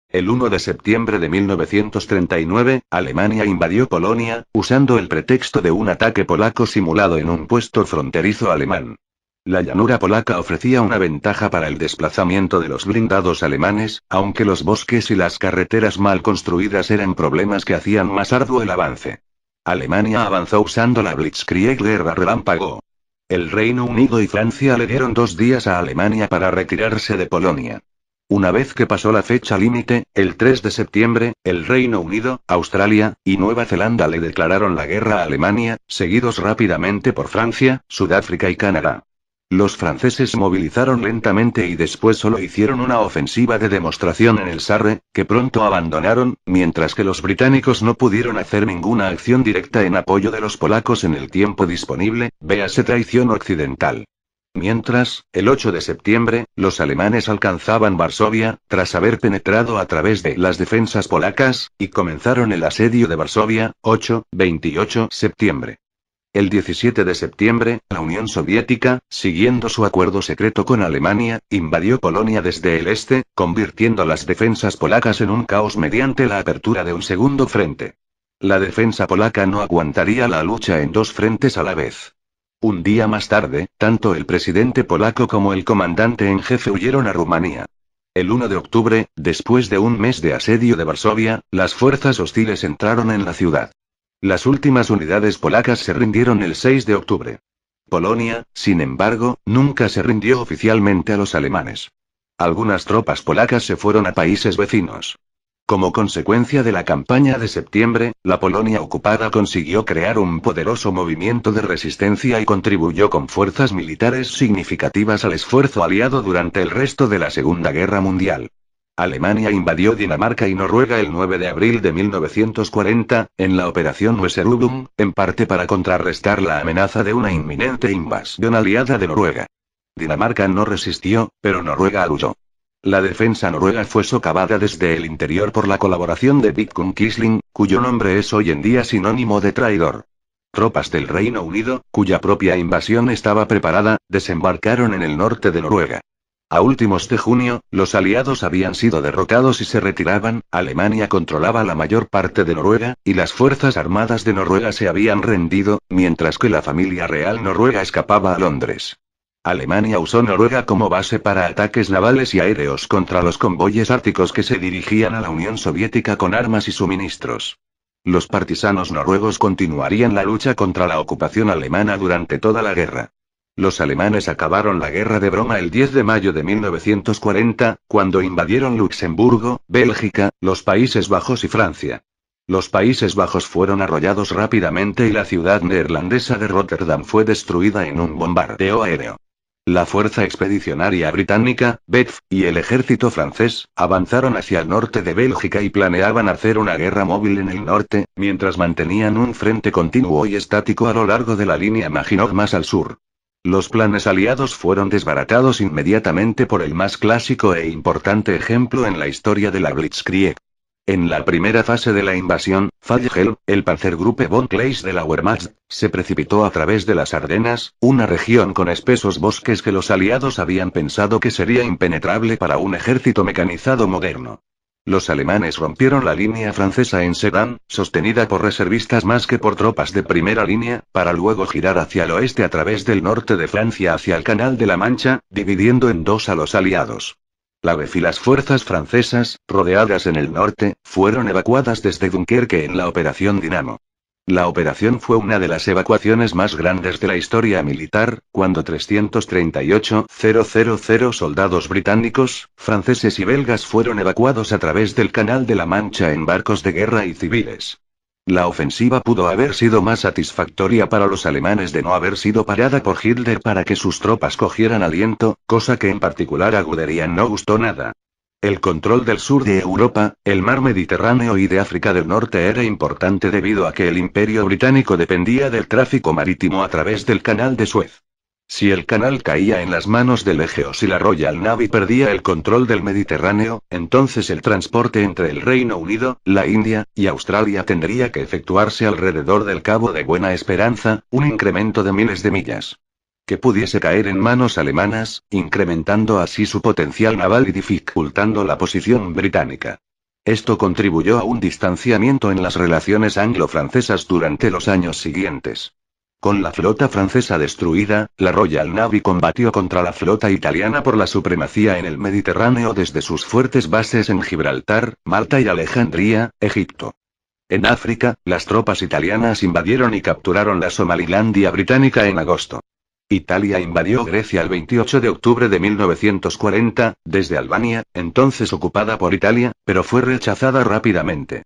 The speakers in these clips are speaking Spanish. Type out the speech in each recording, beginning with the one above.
El 1 de septiembre de 1939, Alemania invadió Polonia, usando el pretexto de un ataque polaco simulado en un puesto fronterizo alemán. La llanura polaca ofrecía una ventaja para el desplazamiento de los blindados alemanes, aunque los bosques y las carreteras mal construidas eran problemas que hacían más arduo el avance. Alemania avanzó usando la Blitzkrieg guerra relámpago. El Reino Unido y Francia le dieron 2 días a Alemania para retirarse de Polonia. Una vez que pasó la fecha límite, el 3 de septiembre, el Reino Unido, Australia y Nueva Zelanda le declararon la guerra a Alemania, seguidos rápidamente por Francia, Sudáfrica y Canadá. Los franceses se movilizaron lentamente y después solo hicieron una ofensiva de demostración en el Sarre, que pronto abandonaron, mientras que los británicos no pudieron hacer ninguna acción directa en apoyo de los polacos en el tiempo disponible, véase traición occidental. Mientras, el 8 de septiembre, los alemanes alcanzaban Varsovia, tras haber penetrado a través de las defensas polacas, y comenzaron el asedio de Varsovia, 28 septiembre. El 17 de septiembre, la Unión Soviética, siguiendo su acuerdo secreto con Alemania, invadió Polonia desde el este, convirtiendo las defensas polacas en un caos mediante la apertura de un segundo frente. La defensa polaca no aguantaría la lucha en 2 frentes a la vez. Un día más tarde, tanto el presidente polaco como el comandante en jefe huyeron a Rumanía. El 1 de octubre, después de un mes de asedio de Varsovia, las fuerzas hostiles entraron en la ciudad. Las últimas unidades polacas se rindieron el 6 de octubre. Polonia, sin embargo, nunca se rindió oficialmente a los alemanes. Algunas tropas polacas se fueron a países vecinos. Como consecuencia de la campaña de septiembre, la Polonia ocupada consiguió crear un poderoso movimiento de resistencia y contribuyó con fuerzas militares significativas al esfuerzo aliado durante el resto de la Segunda Guerra Mundial. Alemania invadió Dinamarca y Noruega el 9 de abril de 1940, en la Operación Weserübung, en parte para contrarrestar la amenaza de una inminente invasión aliada de Noruega. Dinamarca no resistió, pero Noruega huyó. La defensa noruega fue socavada desde el interior por la colaboración de Vidkun Quisling, cuyo nombre es hoy en día sinónimo de traidor. Tropas del Reino Unido, cuya propia invasión estaba preparada, desembarcaron en el norte de Noruega. A últimos de junio, los aliados habían sido derrotados y se retiraban, Alemania controlaba la mayor parte de Noruega, y las fuerzas armadas de Noruega se habían rendido, mientras que la familia real noruega escapaba a Londres. Alemania usó Noruega como base para ataques navales y aéreos contra los convoyes árticos que se dirigían a la Unión Soviética con armas y suministros. Los partisanos noruegos continuarían la lucha contra la ocupación alemana durante toda la guerra. Los alemanes acabaron la guerra de broma el 10 de mayo de 1940, cuando invadieron Luxemburgo, Bélgica, los Países Bajos y Francia. Los Países Bajos fueron arrollados rápidamente y la ciudad neerlandesa de Rotterdam fue destruida en un bombardeo aéreo. La Fuerza Expedicionaria Británica, BEF, y el ejército francés, avanzaron hacia el norte de Bélgica y planeaban hacer una guerra móvil en el norte, mientras mantenían un frente continuo y estático a lo largo de la línea Maginot más al sur. Los planes aliados fueron desbaratados inmediatamente por el más clásico e importante ejemplo en la historia de la Blitzkrieg. En la primera fase de la invasión, Fallgel, el Panzergruppe von Kleist de la Wehrmacht, se precipitó a través de las Ardenas, una región con espesos bosques que los aliados habían pensado que sería impenetrable para un ejército mecanizado moderno. Los alemanes rompieron la línea francesa en Sedan, sostenida por reservistas más que por tropas de primera línea, para luego girar hacia el oeste a través del norte de Francia hacia el Canal de la Mancha, dividiendo en dos a los aliados. La BEF y las fuerzas francesas, rodeadas en el norte, fueron evacuadas desde Dunkerque en la Operación Dinamo. La operación fue una de las evacuaciones más grandes de la historia militar, cuando 338.000 soldados británicos, franceses y belgas fueron evacuados a través del Canal de la Mancha en barcos de guerra y civiles. La ofensiva pudo haber sido más satisfactoria para los alemanes de no haber sido parada por Hitler para que sus tropas cogieran aliento, cosa que en particular a Guderian no gustó nada. El control del sur de Europa, el mar Mediterráneo y de África del Norte era importante debido a que el Imperio Británico dependía del tráfico marítimo a través del Canal de Suez. Si el canal caía en las manos del Eje o si la Royal Navy perdía el control del Mediterráneo, entonces el transporte entre el Reino Unido, la India y Australia tendría que efectuarse alrededor del Cabo de Buena Esperanza, un incremento de miles de millas. Que pudiese caer en manos alemanas, incrementando así su potencial naval y dificultando la posición británica. Esto contribuyó a un distanciamiento en las relaciones anglo-francesas durante los años siguientes. Con la flota francesa destruida, la Royal Navy combatió contra la flota italiana por la supremacía en el Mediterráneo desde sus fuertes bases en Gibraltar, Malta y Alejandría, Egipto. En África, las tropas italianas invadieron y capturaron la Somalilandia británica en agosto. Italia invadió Grecia el 28 de octubre de 1940, desde Albania, entonces ocupada por Italia, pero fue rechazada rápidamente.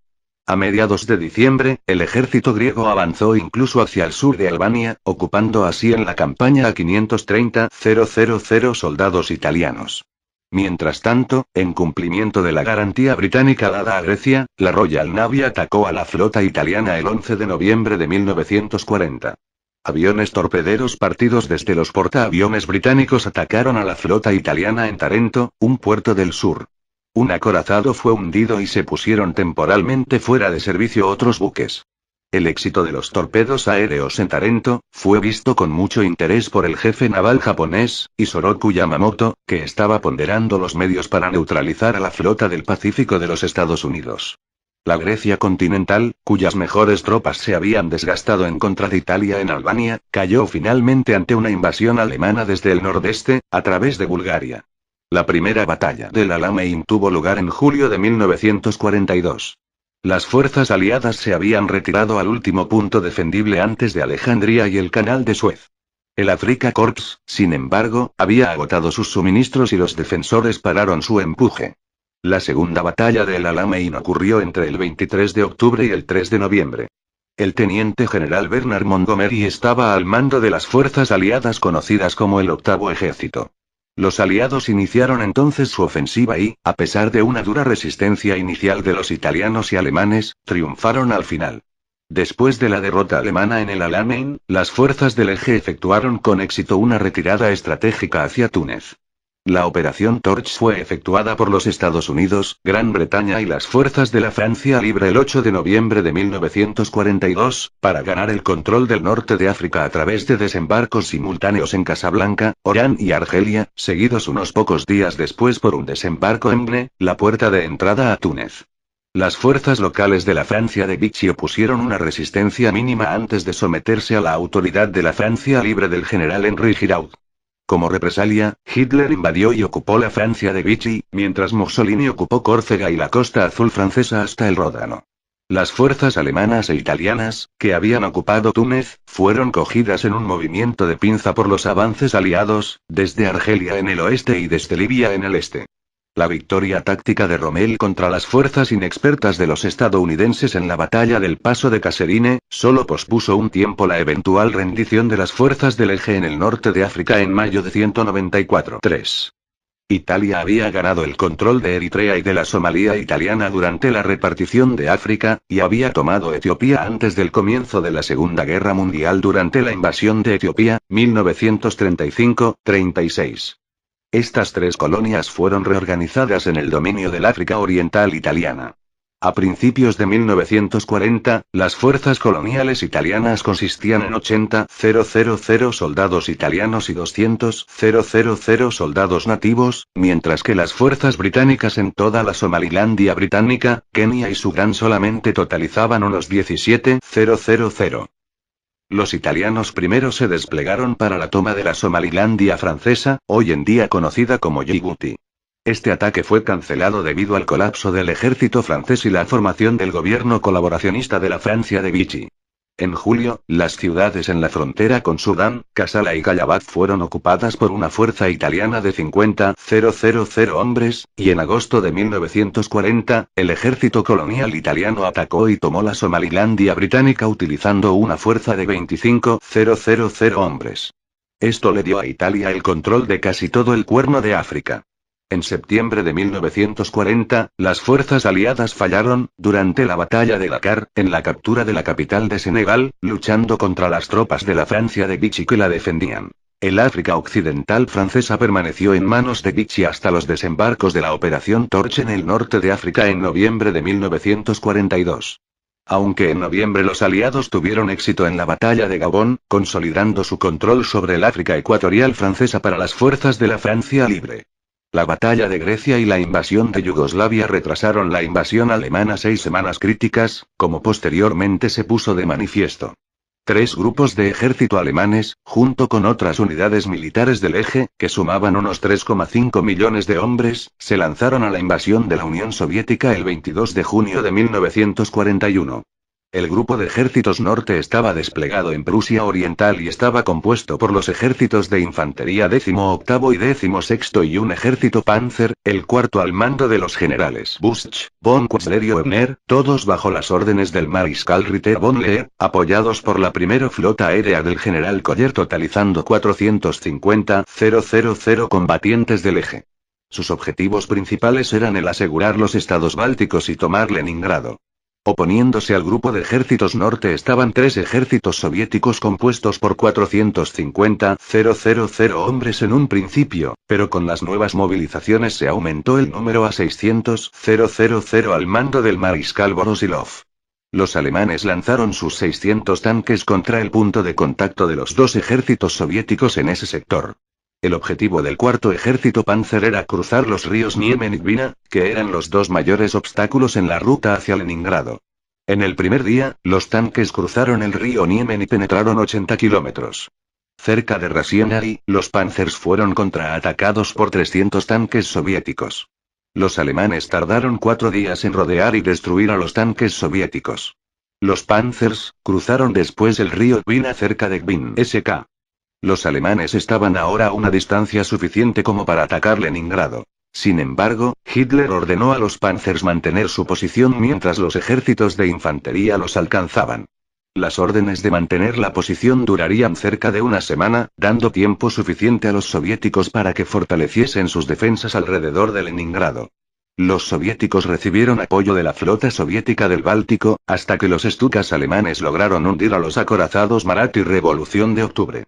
A mediados de diciembre, el ejército griego avanzó incluso hacia el sur de Albania, ocupando así en la campaña a 530,000 soldados italianos. Mientras tanto, en cumplimiento de la garantía británica dada a Grecia, la Royal Navy atacó a la flota italiana el 11 de noviembre de 1940. Aviones torpederos partidos desde los portaaviones británicos atacaron a la flota italiana en Tarento, un puerto del sur. Un acorazado fue hundido y se pusieron temporalmente fuera de servicio otros buques. El éxito de los torpedos aéreos en Tarento fue visto con mucho interés por el jefe naval japonés, Isoroku Yamamoto, que estaba ponderando los medios para neutralizar a la flota del Pacífico de los Estados Unidos. La Grecia continental, cuyas mejores tropas se habían desgastado en contra de Italia en Albania, cayó finalmente ante una invasión alemana desde el nordeste, a través de Bulgaria. La primera batalla del Alamein tuvo lugar en julio de 1942. Las fuerzas aliadas se habían retirado al último punto defendible antes de Alejandría y el Canal de Suez. El Afrika Korps, sin embargo, había agotado sus suministros y los defensores pararon su empuje. La segunda batalla del Alamein ocurrió entre el 23 de octubre y el 3 de noviembre. El teniente general Bernard Montgomery estaba al mando de las fuerzas aliadas conocidas como el Octavo Ejército. Los aliados iniciaron entonces su ofensiva y, a pesar de una dura resistencia inicial de los italianos y alemanes, triunfaron al final. Después de la derrota alemana en el Alamein, las fuerzas del eje efectuaron con éxito una retirada estratégica hacia Túnez. La Operación Torch fue efectuada por los Estados Unidos, Gran Bretaña y las fuerzas de la Francia Libre el 8 de noviembre de 1942, para ganar el control del norte de África a través de desembarcos simultáneos en Casablanca, Orán y Argelia, seguidos unos pocos días después por un desembarco en Bne, la puerta de entrada a Túnez. Las fuerzas locales de la Francia de Vichy opusieron una resistencia mínima antes de someterse a la autoridad de la Francia Libre del general Henri Giraud. Como represalia, Hitler invadió y ocupó la Francia de Vichy, mientras Mussolini ocupó Córcega y la Costa Azul francesa hasta el Ródano. Las fuerzas alemanas e italianas, que habían ocupado Túnez, fueron cogidas en un movimiento de pinza por los avances aliados, desde Argelia en el oeste y desde Libia en el este. La victoria táctica de Rommel contra las fuerzas inexpertas de los estadounidenses en la batalla del Paso de Kasserine, solo pospuso un tiempo la eventual rendición de las fuerzas del eje en el norte de África en mayo de 194. 3. Italia había ganado el control de Eritrea y de la Somalía italiana durante la repartición de África, y había tomado Etiopía antes del comienzo de la Segunda Guerra Mundial durante la invasión de Etiopía, 1935-36. Estas tres colonias fueron reorganizadas en el dominio del África Oriental italiana. A principios de 1940, las fuerzas coloniales italianas consistían en 80,000 soldados italianos y 200,000 soldados nativos, mientras que las fuerzas británicas en toda la Somalilandia británica, Kenia y Sudán solamente totalizaban unos 17,000. Los italianos primero se desplegaron para la toma de la Somalilandia francesa, hoy en día conocida como Djibouti. Este ataque fue cancelado debido al colapso del ejército francés y la formación del gobierno colaboracionista de la Francia de Vichy. En julio, las ciudades en la frontera con Sudán, Kassala y Gallabat fueron ocupadas por una fuerza italiana de 50,000 hombres, y en agosto de 1940, el ejército colonial italiano atacó y tomó la Somalilandia británica utilizando una fuerza de 25,000 hombres. Esto le dio a Italia el control de casi todo el Cuerno de África. En septiembre de 1940, las fuerzas aliadas fallaron, durante la batalla de Dakar, en la captura de la capital de Senegal, luchando contra las tropas de la Francia de Vichy que la defendían. El África Occidental francesa permaneció en manos de Vichy hasta los desembarcos de la Operación Torch en el norte de África en noviembre de 1942. Aunque en noviembre los aliados tuvieron éxito en la batalla de Gabón, consolidando su control sobre el África ecuatorial francesa para las fuerzas de la Francia Libre. La batalla de Grecia y la invasión de Yugoslavia retrasaron la invasión alemana 6 semanas críticas, como posteriormente se puso de manifiesto. 3 grupos de ejército alemanes, junto con otras unidades militares del eje, que sumaban unos 3,5 millones de hombres, se lanzaron a la invasión de la Unión Soviética el 22 de junio de 1941. El grupo de ejércitos norte estaba desplegado en Prusia Oriental y estaba compuesto por los ejércitos de infantería 18º y 16º y un ejército Panzer, el cuarto al mando de los generales Busch, von Quetzler y Webner, todos bajo las órdenes del mariscal Ritter von Lehr, apoyados por la primera flota aérea del general Koller, totalizando 450,000 combatientes del eje. Sus objetivos principales eran el asegurar los estados bálticos y tomar Leningrado. Oponiéndose al grupo de ejércitos norte estaban 3 ejércitos soviéticos compuestos por 450,000 hombres en un principio, pero con las nuevas movilizaciones se aumentó el número a 600,000 al mando del mariscal Voroshilov. Los alemanes lanzaron sus 600 tanques contra el punto de contacto de los 2 ejércitos soviéticos en ese sector. El objetivo del cuarto ejército Panzer era cruzar los ríos Niemen y Dvina, que eran los 2 mayores obstáculos en la ruta hacia Leningrado. En el primer día, los tanques cruzaron el río Niemen y penetraron 80 kilómetros. Cerca de Rasienari, los Panzers fueron contraatacados por 300 tanques soviéticos. Los alemanes tardaron 4 días en rodear y destruir a los tanques soviéticos. Los Panzers cruzaron después el río Dvina cerca de Gvin-Sk. Los alemanes estaban ahora a una distancia suficiente como para atacar Leningrado. Sin embargo, Hitler ordenó a los Panzers mantener su posición mientras los ejércitos de infantería los alcanzaban. Las órdenes de mantener la posición durarían cerca de una semana, dando tiempo suficiente a los soviéticos para que fortaleciesen sus defensas alrededor de Leningrado. Los soviéticos recibieron apoyo de la flota soviética del Báltico, hasta que los Stukas alemanes lograron hundir a los acorazados Marat y Revolución de Octubre.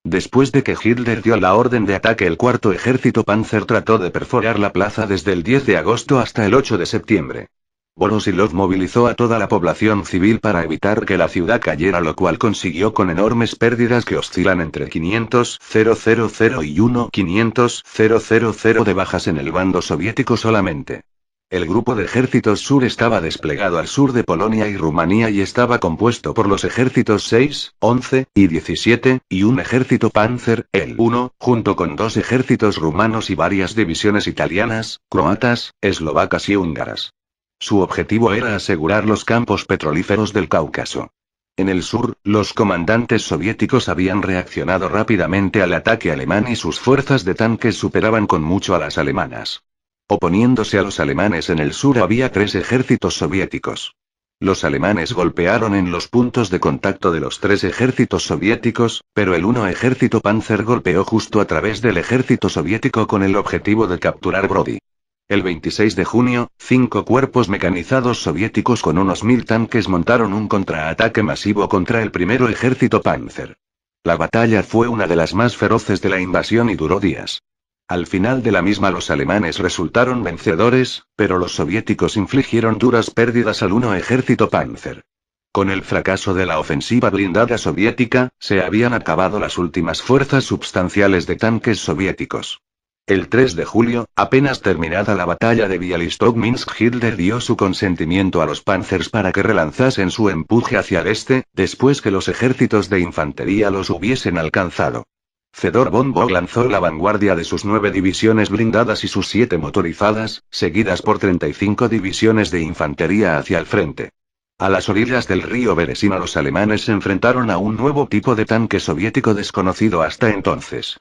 Después de que Hitler dio la orden de ataque, el cuarto ejército Panzer trató de perforar la plaza desde el 10 de agosto hasta el 8 de septiembre. Voroshilov movilizó a toda la población civil para evitar que la ciudad cayera, lo cual consiguió con enormes pérdidas que oscilan entre 500,000 y 500,000 de bajas en el bando soviético solamente. El grupo de ejércitos sur estaba desplegado al sur de Polonia y Rumanía y estaba compuesto por los ejércitos 6, 11 y 17, y un ejército Panzer, el 1, junto con 2 ejércitos rumanos y varias divisiones italianas, croatas, eslovacas y húngaras. Su objetivo era asegurar los campos petrolíferos del Cáucaso. En el sur, los comandantes soviéticos habían reaccionado rápidamente al ataque alemán y sus fuerzas de tanques superaban con mucho a las alemanas. Oponiéndose a los alemanes en el sur había 3 ejércitos soviéticos. Los alemanes golpearon en los puntos de contacto de los 3 ejércitos soviéticos, pero el 1 ejército Panzer golpeó justo a través del ejército soviético con el objetivo de capturar Brody. El 26 de junio, 5 cuerpos mecanizados soviéticos con unos 1000 tanques montaron un contraataque masivo contra el primero ejército Panzer. La batalla fue una de las más feroces de la invasión y duró días. Al final de la misma los alemanes resultaron vencedores, pero los soviéticos infligieron duras pérdidas al 1 ejército Panzer. Con el fracaso de la ofensiva blindada soviética, se habían acabado las últimas fuerzas substanciales de tanques soviéticos. El 3 de julio, apenas terminada la batalla de Bialystok-Minsk, Hitler dio su consentimiento a los Panzers para que relanzasen su empuje hacia el este, después que los ejércitos de infantería los hubiesen alcanzado. Fedor von Bock lanzó la vanguardia de sus 9 divisiones blindadas y sus 7 motorizadas, seguidas por 35 divisiones de infantería hacia el frente. A las orillas del río Beresina los alemanes se enfrentaron a un nuevo tipo de tanque soviético desconocido hasta entonces.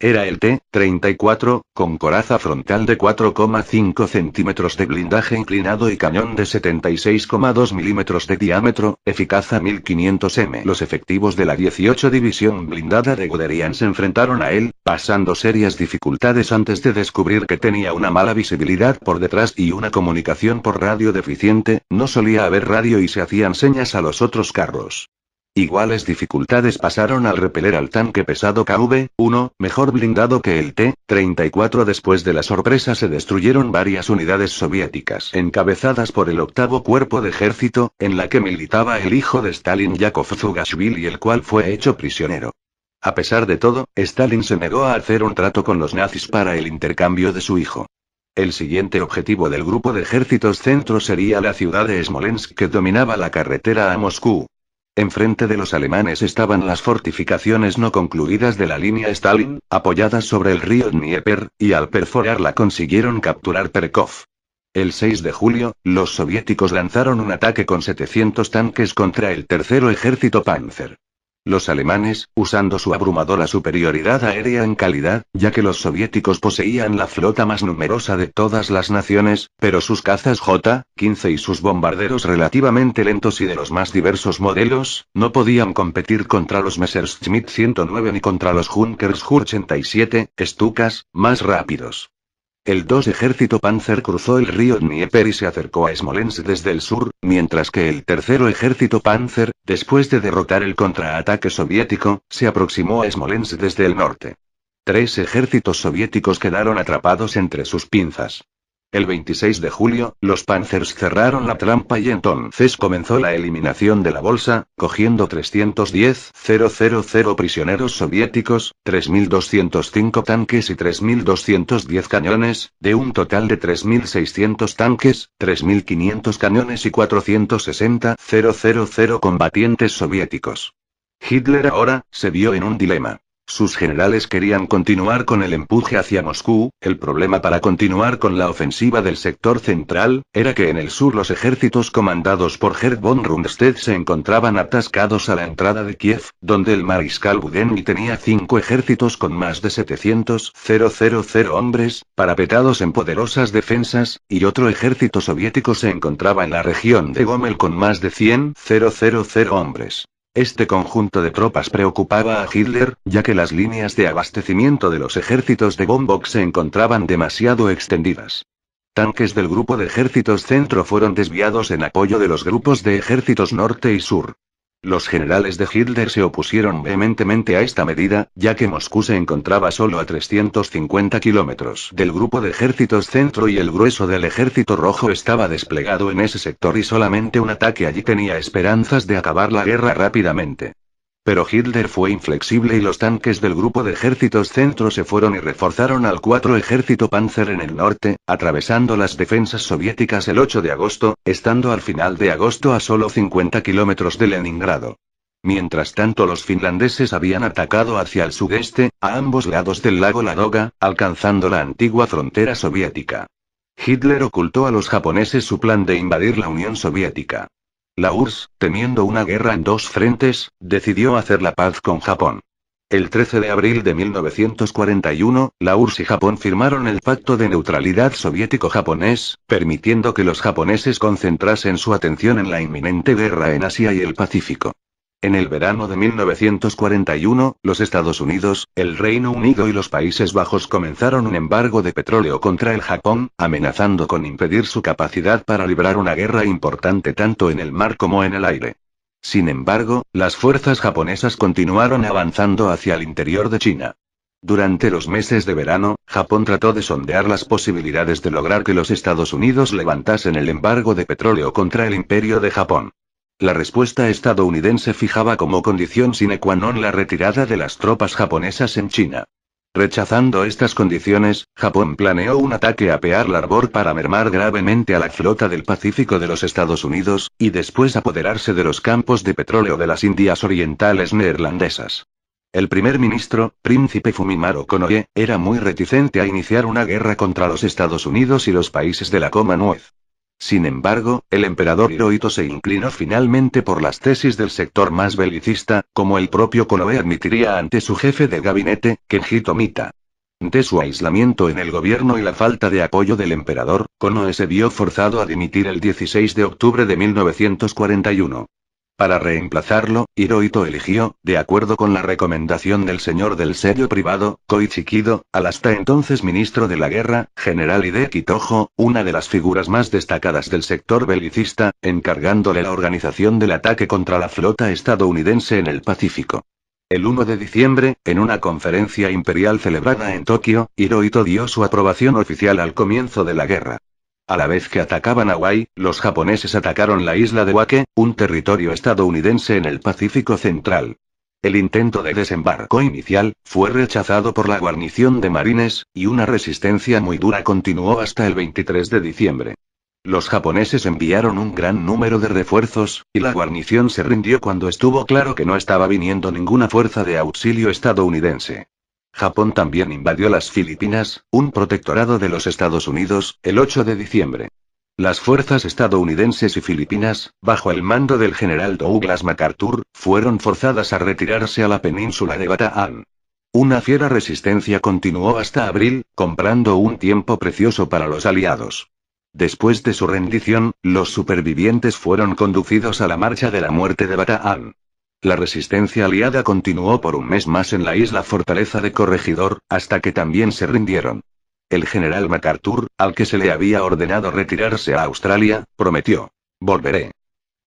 Era el T-34, con coraza frontal de 4,5 centímetros de blindaje inclinado y cañón de 76,2 milímetros de diámetro, eficaz a 1500 m. Los efectivos de la 18 División Blindada de Guderian se enfrentaron a él, pasando serias dificultades antes de descubrir que tenía una mala visibilidad por detrás y una comunicación por radio deficiente, no solía haber radio y se hacían señas a los otros carros. Iguales dificultades pasaron al repeler al tanque pesado KV-1, mejor blindado que el T-34. Después de la sorpresa se destruyeron varias unidades soviéticas encabezadas por el 8º Cuerpo de Ejército, en la que militaba el hijo de Stalin Yakov Zugashvili, el cual fue hecho prisionero. A pesar de todo, Stalin se negó a hacer un trato con los nazis para el intercambio de su hijo. El siguiente objetivo del grupo de ejércitos centro sería la ciudad de Smolensk, que dominaba la carretera a Moscú. Enfrente de los alemanes estaban las fortificaciones no concluidas de la línea Stalin, apoyadas sobre el río Dnieper, y al perforarla consiguieron capturar Perkov. El 6 de julio, los soviéticos lanzaron un ataque con 700 tanques contra el tercero ejército Panzer. Los alemanes, usando su abrumadora superioridad aérea en calidad, ya que los soviéticos poseían la flota más numerosa de todas las naciones, pero sus cazas J-15 y sus bombarderos relativamente lentos y de los más diversos modelos, no podían competir contra los Messerschmitt 109 ni contra los Junkers Ju-87, Stukas, más rápidos. El 2 ejército Panzer cruzó el río Dnieper y se acercó a Smolensk desde el sur, mientras que el tercero ejército Panzer, después de derrotar el contraataque soviético, se aproximó a Smolensk desde el norte. 3 ejércitos soviéticos quedaron atrapados entre sus pinzas. El 26 de julio, los Panzers cerraron la trampa y entonces comenzó la eliminación de la bolsa, cogiendo 310.000 prisioneros soviéticos, 3.205 tanques y 3.210 cañones, de un total de 3.600 tanques, 3.500 cañones y 460.000 combatientes soviéticos. Hitler ahora se vio en un dilema. Sus generales querían continuar con el empuje hacia Moscú. El problema para continuar con la ofensiva del sector central, era que en el sur los ejércitos comandados por Gerd von Rundstedt se encontraban atascados a la entrada de Kiev, donde el mariscal Budenny tenía 5 ejércitos con más de 700.000 hombres, parapetados en poderosas defensas, y otro ejército soviético se encontraba en la región de Gomel con más de 100.000 hombres. Este conjunto de tropas preocupaba a Hitler, ya que las líneas de abastecimiento de los ejércitos de von Bock se encontraban demasiado extendidas. Tanques del grupo de ejércitos centro fueron desviados en apoyo de los grupos de ejércitos norte y sur. Los generales de Hitler se opusieron vehementemente a esta medida, ya que Moscú se encontraba solo a 350 kilómetros del grupo de ejércitos centro y el grueso del ejército rojo estaba desplegado en ese sector y solamente un ataque allí tenía esperanzas de acabar la guerra rápidamente. Pero Hitler fue inflexible y los tanques del grupo de ejércitos centro se fueron y reforzaron al 4 ejército Panzer en el norte, atravesando las defensas soviéticas el 8 de agosto, estando al final de agosto a solo 50 kilómetros de Leningrado. Mientras tanto los finlandeses habían atacado hacia el sudeste, a ambos lados del lago Ladoga, alcanzando la antigua frontera soviética. Hitler ocultó a los japoneses su plan de invadir la Unión Soviética. La URSS, temiendo una guerra en 2 frentes, decidió hacer la paz con Japón. El 13 de abril de 1941, la URSS y Japón firmaron el Pacto de Neutralidad Soviético-Japonés, permitiendo que los japoneses concentrasen su atención en la inminente guerra en Asia y el Pacífico. En el verano de 1941, los Estados Unidos, el Reino Unido y los Países Bajos comenzaron un embargo de petróleo contra el Japón, amenazando con impedir su capacidad para librar una guerra importante tanto en el mar como en el aire. Sin embargo, las fuerzas japonesas continuaron avanzando hacia el interior de China. Durante los meses de verano, Japón trató de sondear las posibilidades de lograr que los Estados Unidos levantasen el embargo de petróleo contra el Imperio de Japón. La respuesta estadounidense fijaba como condición sine qua non la retirada de las tropas japonesas en China. Rechazando estas condiciones, Japón planeó un ataque a Pearl Harbor para mermar gravemente a la flota del Pacífico de los Estados Unidos, y después apoderarse de los campos de petróleo de las Indias Orientales neerlandesas. El primer ministro, Príncipe Fumimaro Konoye, era muy reticente a iniciar una guerra contra los Estados Unidos y los países de la Commonwealth. Sin embargo, el emperador Hirohito se inclinó finalmente por las tesis del sector más belicista, como el propio Konoe admitiría ante su jefe de gabinete, Kenji Tomita. De su aislamiento en el gobierno y la falta de apoyo del emperador, Konoe se vio forzado a dimitir el 16 de octubre de 1941. Para reemplazarlo, Hirohito eligió, de acuerdo con la recomendación del señor del sello privado, Koichi Kido, al hasta entonces ministro de la guerra, general Hideki Tojo, una de las figuras más destacadas del sector belicista, encargándole la organización del ataque contra la flota estadounidense en el Pacífico. El 1 de diciembre, en una conferencia imperial celebrada en Tokio, Hirohito dio su aprobación oficial al comienzo de la guerra. A la vez que atacaban Hawái, los japoneses atacaron la isla de Wake, un territorio estadounidense en el Pacífico Central. El intento de desembarco inicial fue rechazado por la guarnición de marines, y una resistencia muy dura continuó hasta el 23 de diciembre. Los japoneses enviaron un gran número de refuerzos, y la guarnición se rindió cuando estuvo claro que no estaba viniendo ninguna fuerza de auxilio estadounidense. Japón también invadió las Filipinas, un protectorado de los Estados Unidos, el 8 de diciembre. Las fuerzas estadounidenses y filipinas, bajo el mando del general Douglas MacArthur, fueron forzadas a retirarse a la península de Bataan. Una fiera resistencia continuó hasta abril, comprando un tiempo precioso para los aliados. Después de su rendición, los supervivientes fueron conducidos a la Marcha de la Muerte de Bataan. La resistencia aliada continuó por un mes más en la isla fortaleza de Corregidor, hasta que también se rindieron. El general MacArthur, al que se le había ordenado retirarse a Australia, prometió: «Volveré».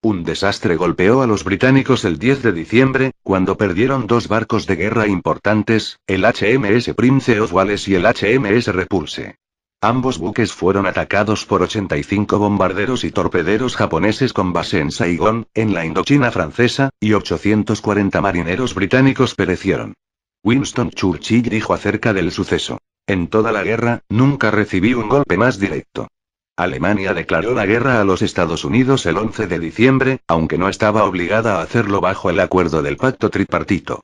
Un desastre golpeó a los británicos el 10 de diciembre, cuando perdieron dos barcos de guerra importantes, el HMS Prince of Wales y el HMS Repulse. Ambos buques fueron atacados por 85 bombarderos y torpederos japoneses con base en Saigón, en la Indochina francesa, y 840 marineros británicos perecieron. Winston Churchill dijo acerca del suceso: «En toda la guerra, nunca recibí un golpe más directo». Alemania declaró la guerra a los Estados Unidos el 11 de diciembre, aunque no estaba obligada a hacerlo bajo el acuerdo del pacto tripartito.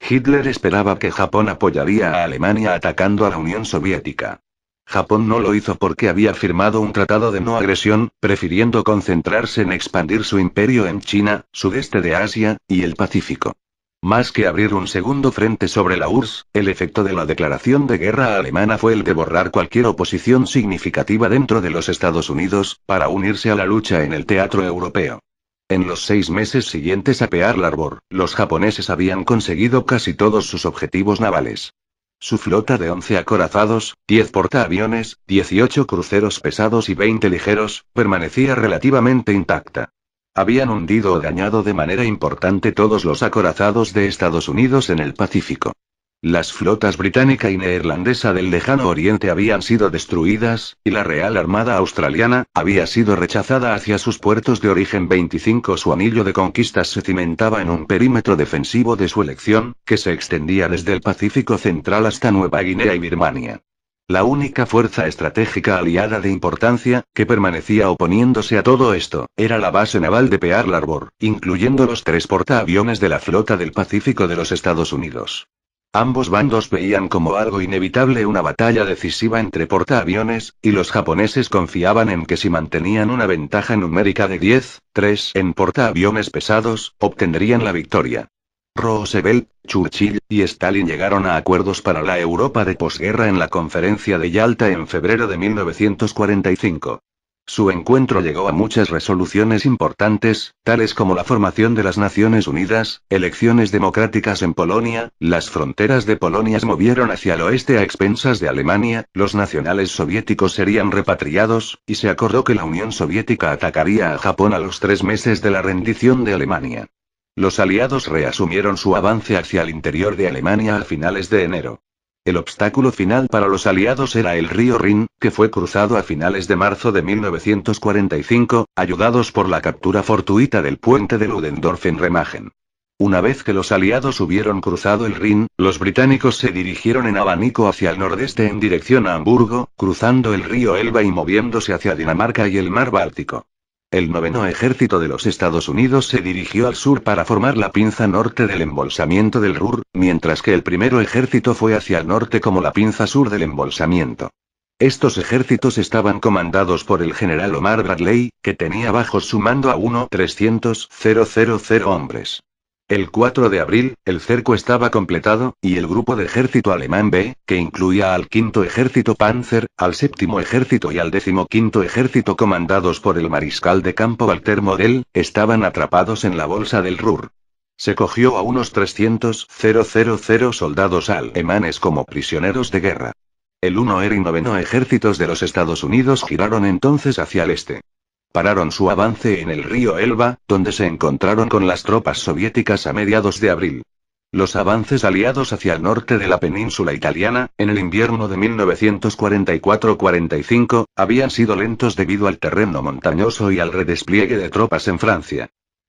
Hitler esperaba que Japón apoyaría a Alemania atacando a la Unión Soviética. Japón no lo hizo porque había firmado un tratado de no agresión, prefiriendo concentrarse en expandir su imperio en China, sudeste de Asia, y el Pacífico. Más que abrir un segundo frente sobre la URSS, el efecto de la declaración de guerra alemana fue el de borrar cualquier oposición significativa dentro de los Estados Unidos, para unirse a la lucha en el teatro europeo. En los 6 meses siguientes a Pearl Harbor, los japoneses habían conseguido casi todos sus objetivos navales. Su flota de 11 acorazados, 10 portaaviones, 18 cruceros pesados y 20 ligeros, permanecía relativamente intacta. Habían hundido o dañado de manera importante todos los acorazados de Estados Unidos en el Pacífico. Las flotas británica y neerlandesa del lejano oriente habían sido destruidas, y la Real Armada Australiana había sido rechazada hacia sus puertos de origen 25. Su anillo de conquistas se cimentaba en un perímetro defensivo de su elección, que se extendía desde el Pacífico Central hasta Nueva Guinea y Birmania. La única fuerza estratégica aliada de importancia, que permanecía oponiéndose a todo esto, era la base naval de Pearl Harbor, incluyendo los 3 portaaviones de la flota del Pacífico de los Estados Unidos. Ambos bandos veían como algo inevitable una batalla decisiva entre portaaviones, y los japoneses confiaban en que si mantenían una ventaja numérica de 10-3 en portaaviones pesados, obtendrían la victoria. Roosevelt, Churchill y Stalin llegaron a acuerdos para la Europa de posguerra en la Conferencia de Yalta en febrero de 1945. Su encuentro llegó a muchas resoluciones importantes, tales como la formación de las Naciones Unidas, elecciones democráticas en Polonia, las fronteras de Polonia se movieron hacia el oeste a expensas de Alemania, los nacionales soviéticos serían repatriados, y se acordó que la Unión Soviética atacaría a Japón a los 3 meses de la rendición de Alemania. Los aliados reasumieron su avance hacia el interior de Alemania a finales de enero. El obstáculo final para los aliados era el río Rin, que fue cruzado a finales de marzo de 1945, ayudados por la captura fortuita del puente de Ludendorff en Remagen. Una vez que los aliados hubieron cruzado el Rin, los británicos se dirigieron en abanico hacia el nordeste en dirección a Hamburgo, cruzando el río Elba y moviéndose hacia Dinamarca y el mar Báltico. El 9º Ejército de los Estados Unidos se dirigió al sur para formar la pinza norte del embolsamiento del Ruhr, mientras que el 1º Ejército fue hacia el norte como la pinza sur del embolsamiento. Estos ejércitos estaban comandados por el general Omar Bradley, que tenía bajo su mando a 300.000 hombres. El 4 de abril, el cerco estaba completado, y el grupo de ejército alemán B, que incluía al 5º Ejército Panzer, al 7º Ejército y al 15º Ejército comandados por el mariscal de campo Walter Model, estaban atrapados en la bolsa del Ruhr. Se cogió a unos 300.000 soldados alemanes como prisioneros de guerra. El 1er y 9º Ejércitos de los Estados Unidos giraron entonces hacia el este. Pararon su avance en el río Elba, donde se encontraron con las tropas soviéticas a mediados de abril. Los avances aliados hacia el norte de la península italiana, en el invierno de 1944-45, habían sido lentos debido al terreno montañoso y al redespliegue de tropas en Francia.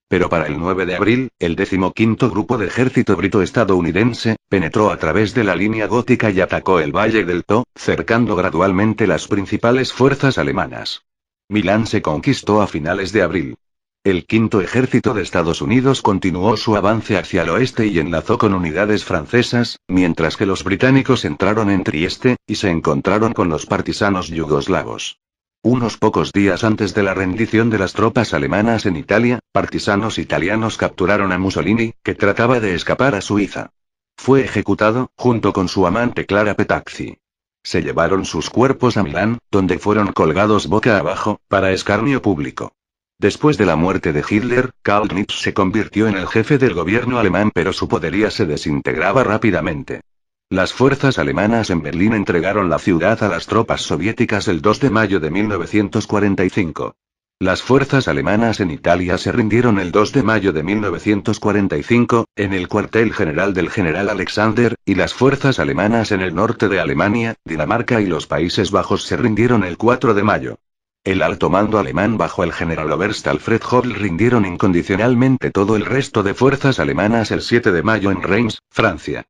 Pero para el 9 de abril, el 15º Grupo de Ejército Brito-Estadounidense, penetró a través de la línea gótica y atacó el Valle del Po, cercando gradualmente las principales fuerzas alemanas. Milán se conquistó a finales de abril. El Quinto Ejército de Estados Unidos continuó su avance hacia el oeste y enlazó con unidades francesas, mientras que los británicos entraron en Trieste, y se encontraron con los partisanos yugoslavos. Unos pocos días antes de la rendición de las tropas alemanas en Italia, partisanos italianos capturaron a Mussolini, que trataba de escapar a Suiza. Fue ejecutado, junto con su amante Clara Petacci. Se llevaron sus cuerpos a Milán, donde fueron colgados boca abajo, para escarnio público. Después de la muerte de Hitler, Karl Knipps se convirtió en el jefe del gobierno alemán, pero su poderío se desintegraba rápidamente. Las fuerzas alemanas en Berlín entregaron la ciudad a las tropas soviéticas el 2 de mayo de 1945. Las fuerzas alemanas en Italia se rindieron el 2 de mayo de 1945, en el cuartel general del general Alexander, y las fuerzas alemanas en el norte de Alemania, Dinamarca y los Países Bajos se rindieron el 4 de mayo. El alto mando alemán bajo el general Oberst Alfred Hodl rindieron incondicionalmente todo el resto de fuerzas alemanas el 7 de mayo en Reims, Francia.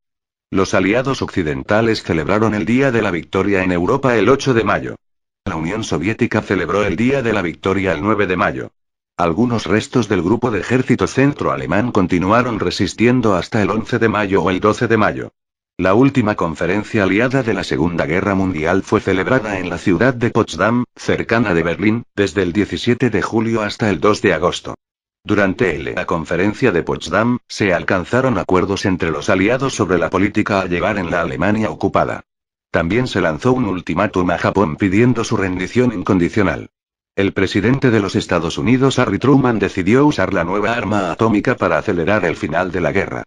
Los aliados occidentales celebraron el Día de la Victoria en Europa el 8 de mayo. La Unión Soviética celebró el Día de la Victoria el 9 de mayo. Algunos restos del grupo de ejército centro alemán continuaron resistiendo hasta el 11 de mayo o el 12 de mayo. La última conferencia aliada de la Segunda Guerra Mundial fue celebrada en la ciudad de Potsdam, cercana de Berlín, desde el 17 de julio hasta el 2 de agosto. Durante la conferencia de Potsdam, se alcanzaron acuerdos entre los aliados sobre la política a llevar en la Alemania ocupada. También se lanzó un ultimátum a Japón pidiendo su rendición incondicional. El presidente de los Estados Unidos, Harry Truman, decidió usar la nueva arma atómica para acelerar el final de la guerra.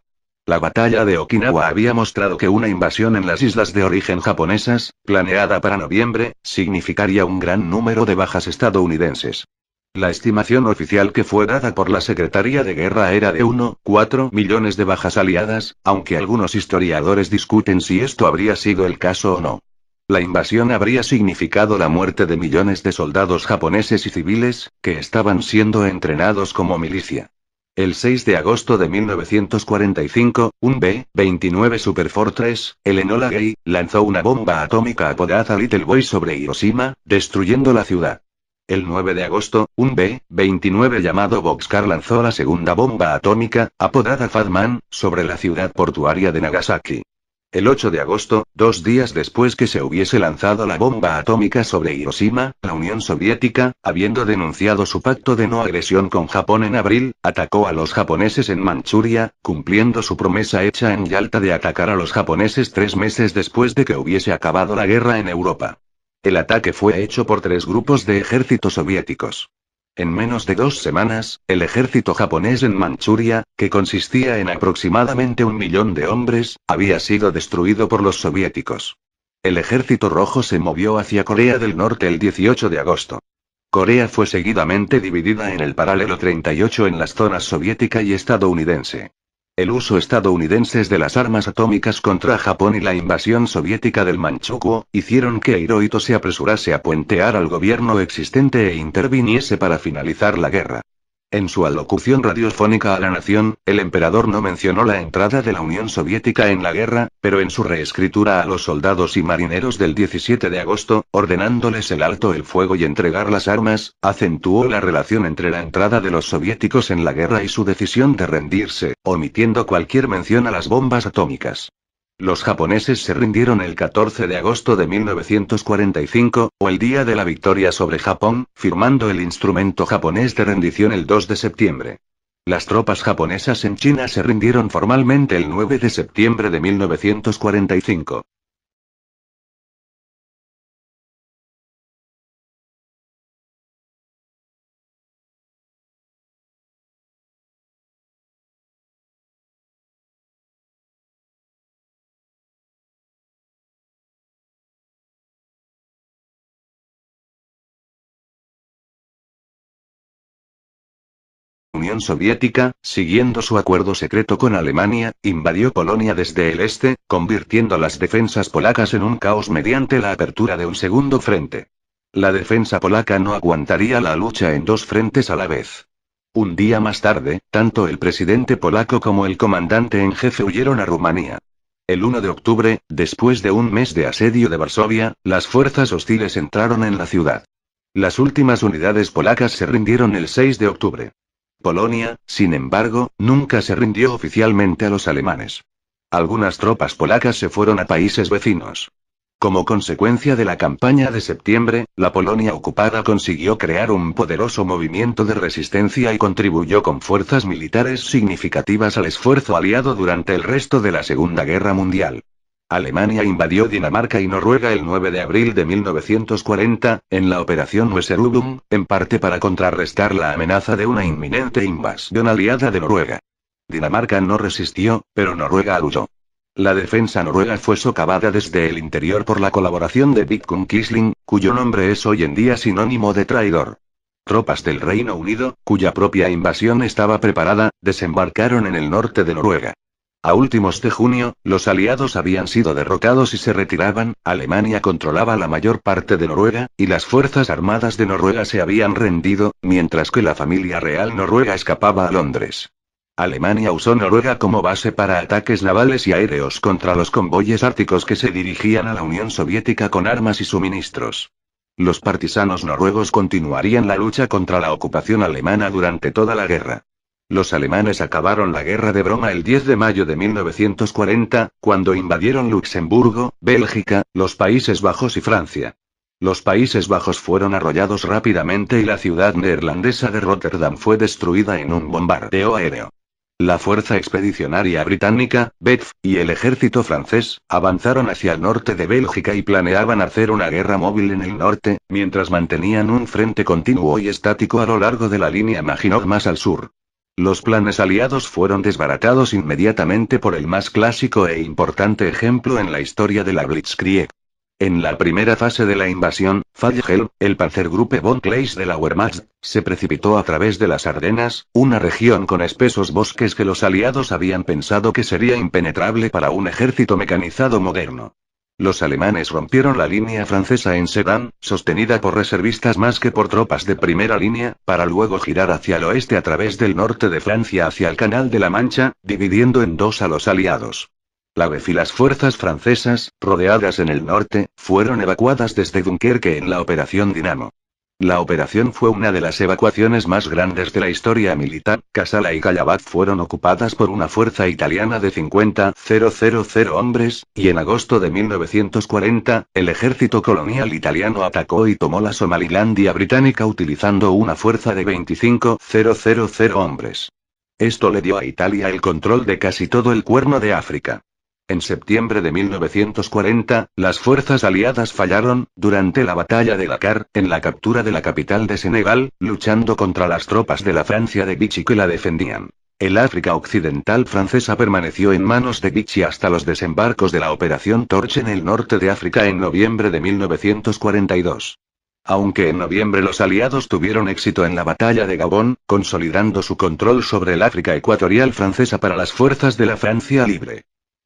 La batalla de Okinawa había mostrado que una invasión en las islas de origen japonesas, planeada para noviembre, significaría un gran número de bajas estadounidenses. La estimación oficial que fue dada por la Secretaría de Guerra era de 1,4 millones de bajas aliadas, aunque algunos historiadores discuten si esto habría sido el caso o no. La invasión habría significado la muerte de millones de soldados japoneses y civiles, que estaban siendo entrenados como milicia. El 6 de agosto de 1945, un B-29 Superfortress, el Enola Gay, lanzó una bomba atómica apodada Little Boy sobre Hiroshima, destruyendo la ciudad. El 9 de agosto, un B-29 llamado Boxcar lanzó la segunda bomba atómica, apodada Fat Man, sobre la ciudad portuaria de Nagasaki. El 8 de agosto, 2 días después que se hubiese lanzado la bomba atómica sobre Hiroshima, la Unión Soviética, habiendo denunciado su pacto de no agresión con Japón en abril, atacó a los japoneses en Manchuria, cumpliendo su promesa hecha en Yalta de atacar a los japoneses 3 meses después de que hubiese acabado la guerra en Europa. El ataque fue hecho por 3 grupos de ejércitos soviéticos. En menos de 2 semanas, el ejército japonés en Manchuria, que consistía en aproximadamente 1 millón de hombres, había sido destruido por los soviéticos. El ejército rojo se movió hacia Corea del Norte el 18 de agosto. Corea fue seguidamente dividida en el paralelo 38 en las zonas soviética y estadounidense. El uso estadounidense de las armas atómicas contra Japón y la invasión soviética del Manchukuo, hicieron que Hirohito se apresurase a puentear al gobierno existente e interviniese para finalizar la guerra. En su alocución radiofónica a la nación, el emperador no mencionó la entrada de la Unión Soviética en la guerra, pero en su reescritura a los soldados y marineros del 17 de agosto, ordenándoles el alto el fuego y entregar las armas, acentuó la relación entre la entrada de los soviéticos en la guerra y su decisión de rendirse, omitiendo cualquier mención a las bombas atómicas. Los japoneses se rindieron el 14 de agosto de 1945, o el día de la victoria sobre Japón, firmando el instrumento japonés de rendición el 2 de septiembre. Las tropas japonesas en China se rindieron formalmente el 9 de septiembre de 1945. Unión Soviética, siguiendo su acuerdo secreto con Alemania, invadió Polonia desde el este, convirtiendo las defensas polacas en un caos mediante la apertura de un segundo frente. La defensa polaca no aguantaría la lucha en 2 frentes a la vez. Un día más tarde, tanto el presidente polaco como el comandante en jefe huyeron a Rumanía. El 1 de octubre, después de un mes de asedio de Varsovia, las fuerzas hostiles entraron en la ciudad. Las últimas unidades polacas se rindieron el 6 de octubre. Polonia, sin embargo, nunca se rindió oficialmente a los alemanes. Algunas tropas polacas se fueron a países vecinos. Como consecuencia de la campaña de septiembre, la Polonia ocupada consiguió crear un poderoso movimiento de resistencia y contribuyó con fuerzas militares significativas al esfuerzo aliado durante el resto de la Segunda Guerra Mundial. Alemania invadió Dinamarca y Noruega el 9 de abril de 1940, en la Operación Weserübung, en parte para contrarrestar la amenaza de una inminente invasión aliada de Noruega. Dinamarca no resistió, pero Noruega huyó. La defensa noruega fue socavada desde el interior por la colaboración de Vidkun Quisling, cuyo nombre es hoy en día sinónimo de traidor. Tropas del Reino Unido, cuya propia invasión estaba preparada, desembarcaron en el norte de Noruega. A últimos de junio, los aliados habían sido derrotados y se retiraban, Alemania controlaba la mayor parte de Noruega, y las fuerzas armadas de Noruega se habían rendido, mientras que la familia real noruega escapaba a Londres. Alemania usó Noruega como base para ataques navales y aéreos contra los convoyes árticos que se dirigían a la Unión Soviética con armas y suministros. Los partisanos noruegos continuarían la lucha contra la ocupación alemana durante toda la guerra. Los alemanes acabaron la guerra de broma el 10 de mayo de 1940, cuando invadieron Luxemburgo, Bélgica, los Países Bajos y Francia. Los Países Bajos fueron arrollados rápidamente y la ciudad neerlandesa de Rotterdam fue destruida en un bombardeo aéreo. La Fuerza Expedicionaria Británica, BEF, y el ejército francés, avanzaron hacia el norte de Bélgica y planeaban hacer una guerra móvil en el norte, mientras mantenían un frente continuo y estático a lo largo de la línea Maginot más al sur. Los planes aliados fueron desbaratados inmediatamente por el más clásico e importante ejemplo en la historia de la Blitzkrieg. En la primera fase de la invasión, Fallgel, el Panzergruppe von Kleist de la Wehrmacht, se precipitó a través de las Ardenas, una región con espesos bosques que los aliados habían pensado que sería impenetrable para un ejército mecanizado moderno. Los alemanes rompieron la línea francesa en Sedan, sostenida por reservistas más que por tropas de primera línea, para luego girar hacia el oeste a través del norte de Francia hacia el Canal de la Mancha, dividiendo en dos a los aliados. La BEF y las fuerzas francesas, rodeadas en el norte, fueron evacuadas desde Dunkerque en la Operación Dinamo. La operación fue una de las evacuaciones más grandes de la historia militar. Kassala y Callabat fueron ocupadas por una fuerza italiana de 50.000 hombres, y en agosto de 1940, el ejército colonial italiano atacó y tomó la Somalilandia británica utilizando una fuerza de 25.000 hombres. Esto le dio a Italia el control de casi todo el Cuerno de África. En septiembre de 1940, las fuerzas aliadas fallaron, durante la batalla de Dakar, en la captura de la capital de Senegal, luchando contra las tropas de la Francia de Vichy que la defendían. El África Occidental francesa permaneció en manos de Vichy hasta los desembarcos de la Operación Torch en el norte de África en noviembre de 1942. Aunque en noviembre los aliados tuvieron éxito en la batalla de Gabón, consolidando su control sobre el África ecuatorial francesa para las fuerzas de la Francia libre.